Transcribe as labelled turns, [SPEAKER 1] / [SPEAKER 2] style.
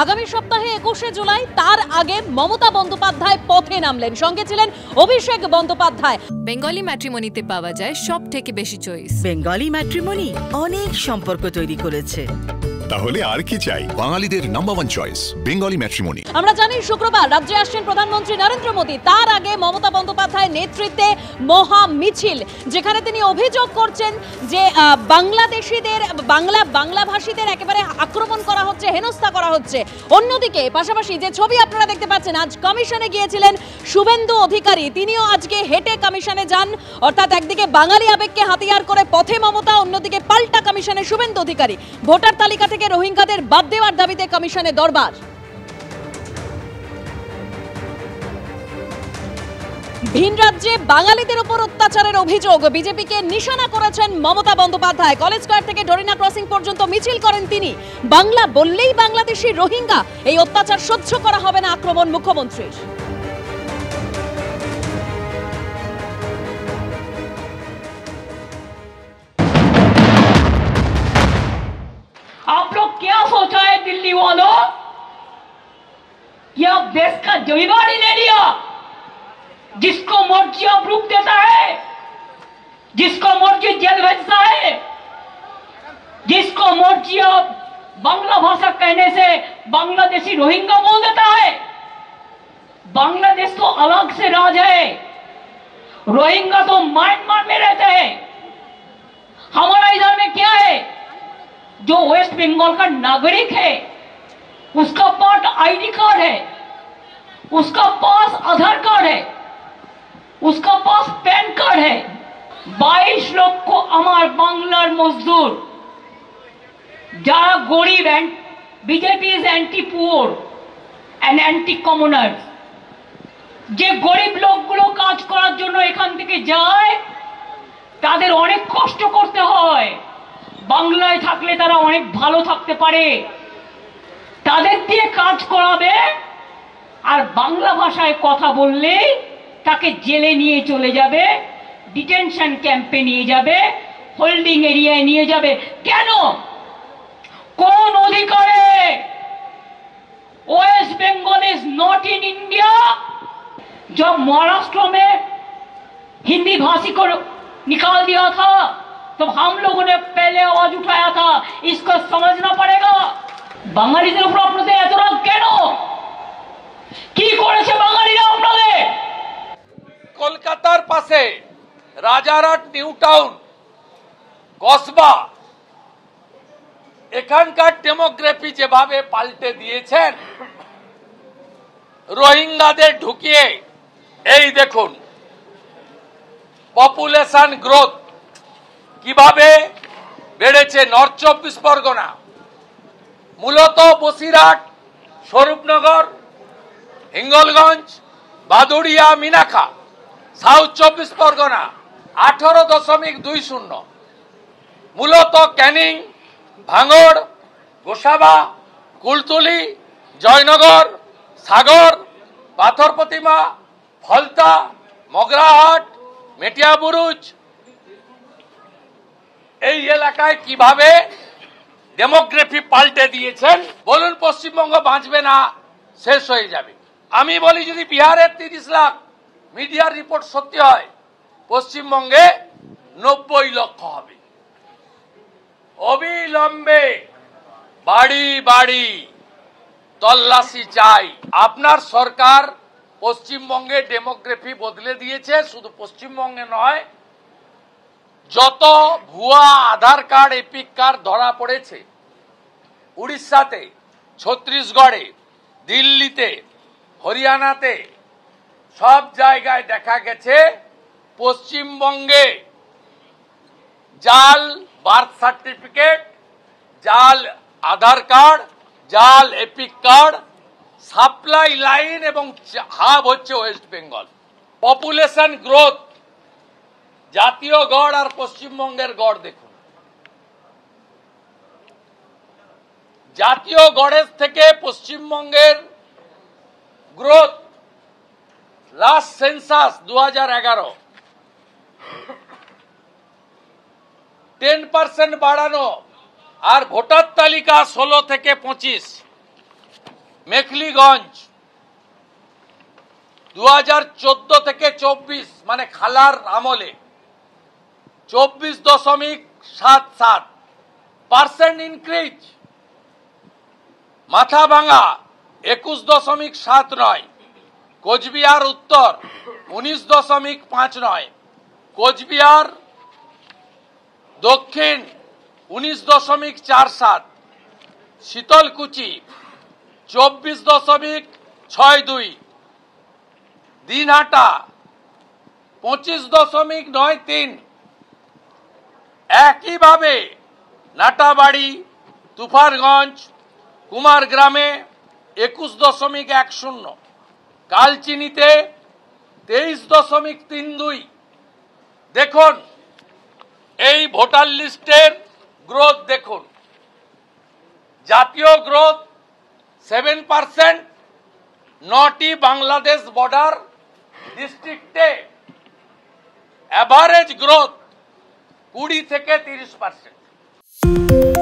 [SPEAKER 1] আগামী সপ্তাহে 21শে জুলাই, তার আগে মমতা বন্দ্যোপাধ্যায় পথে নামলেন। সঙ্গে ছিলেন অভিষেক বন্দ্যোপাধ্যায়।
[SPEAKER 2] বেঙ্গলি ম্যাট্রিমনিতে পাওয়া যায় সব থেকে বেশি চয়েস।
[SPEAKER 3] বেঙ্গলি ম্যাট্রিমনি অনেক সম্পর্ক তৈরি করেছে।
[SPEAKER 4] তাহলে আর কি চাই? বাঙালিদের number one choice Bengali matrimony.
[SPEAKER 1] আমরা জানি শুক্রবার রাজ্যে আসছেন প্রধানমন্ত্রী নরেন্দ্র মোদী। তার আগে মমতা বন্দ্যোপাধ্যায়ের নেতৃত্বে মহা মিছিল, যেখানে তিনি অভিযোগ করছেন যে বাংলাদেশিদের, বাংলাভাষীদের একেবারে আক্রমণ করা হচ্ছে, হেনস্থা করা হচ্ছে। অন্যদিকে পাশাপাশি যে ছবি আপনারা দেখতে পাচ্ছেন, আজ কমিশনে গিয়েছিলেন শুভেন্দু অধিকারী, তিনিও আজকে হেঁটে কমিশনে যান। অর্থাৎ একদিকে বাঙালি আবেগকে হাতিয়ার করে পথে মমতা, অন্যদিকে পাল্টা কমিশনে শুভেন্দু অধিকারী। ভোটার তালিকা থেকে রোহিঙ্গাদের বাদ দেওয়ার দাবিতে কমিশনে দরবার। ভিন রাজ্যে বাঙালিদের উপর অত্যাচারের অভিযোগ, বিজেপিকে নিশানা করেছেন মমতা বন্দ্যোপাধ্যায়। কলেজ স্কয়ার থেকে ডরিনা ক্রসিং পর্যন্ত মিছিল করেন তিনি। বাংলা বললেই বাংলাদেশি রোহিঙ্গা, এই অত্যাচার সহ্য করা হবে না, আক্রমণ মুখ্যমন্ত্রীর।
[SPEAKER 5] आप लोग क्या सोचा है दिल्ली वालों कि आप देश का जमींदार ही ले लिया, जिसको मर्जी अप्रूव देता है, जिसको मर्जी जेल भेजता है, जिसको मर्जी आप बांग्ला भाषा कहने से बांग्लादेशी रोहिंगा बोल देता है। बांग्लादेश तो अलग से राज है, रोहिंगा तो म्यांमार में रहते हैं। हमारा इधर में क्या है, जो वेस्ट बंगाल का नागरिक है उसका पास आईडी कार्ड है, उसका पास आधार कार्ड है, उसका पास पैन कार्ड है। 22 লক্ষ আমার বাংলার মজদুর, যারা গরিব, BJP is anti poor and anti commoners. যে গরিব লোকগুলো কাজ করার জন্য এখান থেকে যায়, তাদের অনেক কষ্ট করতে হয়। বাংলায় থাকলে তারা অনেক ভালো থাকতে পারে, তাদের দিয়ে কাজ করাবে, আর বাংলা ভাষায় কথা বললে তাকে জেলে নিয়ে চলে যাবে, ডিটেনশন ক্যাম্পে নিয়ে যাবে, হোল্ডিং এরিয়ায় নিয়ে যাবে। কেন? কোন অধিকারে? West Bengal is not in India. जब महाराष्ट्र में हिंदी भाषी को निकाल दिया था, तो हम लोगों ने पहले आवाज उठाया था, इसको समझना पड़ेगा। বাঙালিদের উপর আপনাদের এত রাগ কেন? কি করেছে বাঙালিরা আপনাদের?
[SPEAKER 6] কলকাতার পাশে রাজারহাট, নিউ টাউন, কসবা, এখানকার ডেমোগ্রাফি যেভাবে পাল্টে দিয়েছেন রোহিঙ্গাদের ঢুকিয়ে, এই দেখুন পপুলেশন গ্রোথ কিভাবে বেড়েছে। নর্থ 24 পরগনা, মূলত বসিরহাট, স্বরূপনগর, হিঙ্গলগঞ্জ, ভাদুড়িয়া, মিনাখা। সাউথ 24 পরগনা 18.20, মূলত ক্যানিং, ভাঙড়, গোসাবা, কুলতলি, জয়নগর, সাগর, পাথর প্রতিমা, ফলতা, মগরাহাট, মেটিয়াবুরুজ। এই এলাকায় কিভাবে ডেমোগ্রাফি পাল্টে দিয়েছেন। বলুন পশ্চিমবঙ্গ বাঁচবে না, শেষ হয়ে যাবে। আমি বলি যদি বিহারের 30 লাখ মিডিয়ার রিপোর্ট সত্যি হয়, পশ্চিমবঙ্গে 90 লক্ষ হবে। অবিলম্বে বাড়ি বাড়ি তল্লাশি চাই। আপনার সরকার পশ্চিমবঙ্গে ডেমোগ্রাফি বদলে দিয়েছে। শুধু পশ্চিমবঙ্গে নয়, যত ভুয়া আধার কার্ড, এপিক কার্ড ধরা পড়েছে উড়িষ্যাতে, ছত্তিশগড়ে, দিল্লিতে, হরিয়ানাতে, সব জায়গায় দেখা গেছে পশ্চিমবঙ্গে জাল বার্থ সার্টিফিকেট, জাল আধার কার্ড, জাল এপিক কার্ড, সাপ্লাই লাইন এবং হাব হচ্ছে ওয়েস্ট বেঙ্গল। পপুলেশন গ্রোথ, জাতীয় গড় আর পশ্চিমবঙ্গের গড় দেখুন। জাতীয় গড়ের থেকে পশ্চিমবঙ্গের গ্রোথ লাস্ট সেন্সাস 2011 10% বাড়ানো, আর ভোটার তালিকা 16 থেকে 25। মেখলিগঞ্জ 2014 থেকে 24 মানে খালার আমলে 24.77% ইনক্রিজ। মাথাভাঙা 21.79, কোচবিহার উত্তর 19.59, কোচবিহার দক্ষিণ 19.47, শীতলকুচি 24.62, দিনহাটা 25.93, একইভাবে নাটাবাড়ি, তুফারগঞ্জ, কুমারগ্রামে 21.10, কালচিনিতে 23.32। দেখুন এই ভোটার লিস্টের গ্রোথ দেখুন, জাতীয় গ্রোথ 7%, 9টি বাংলাদেশ বর্ডার ডিস্ট্রিক্টে অ্যাভারেজ গ্রোথ 20 থেকে 30%।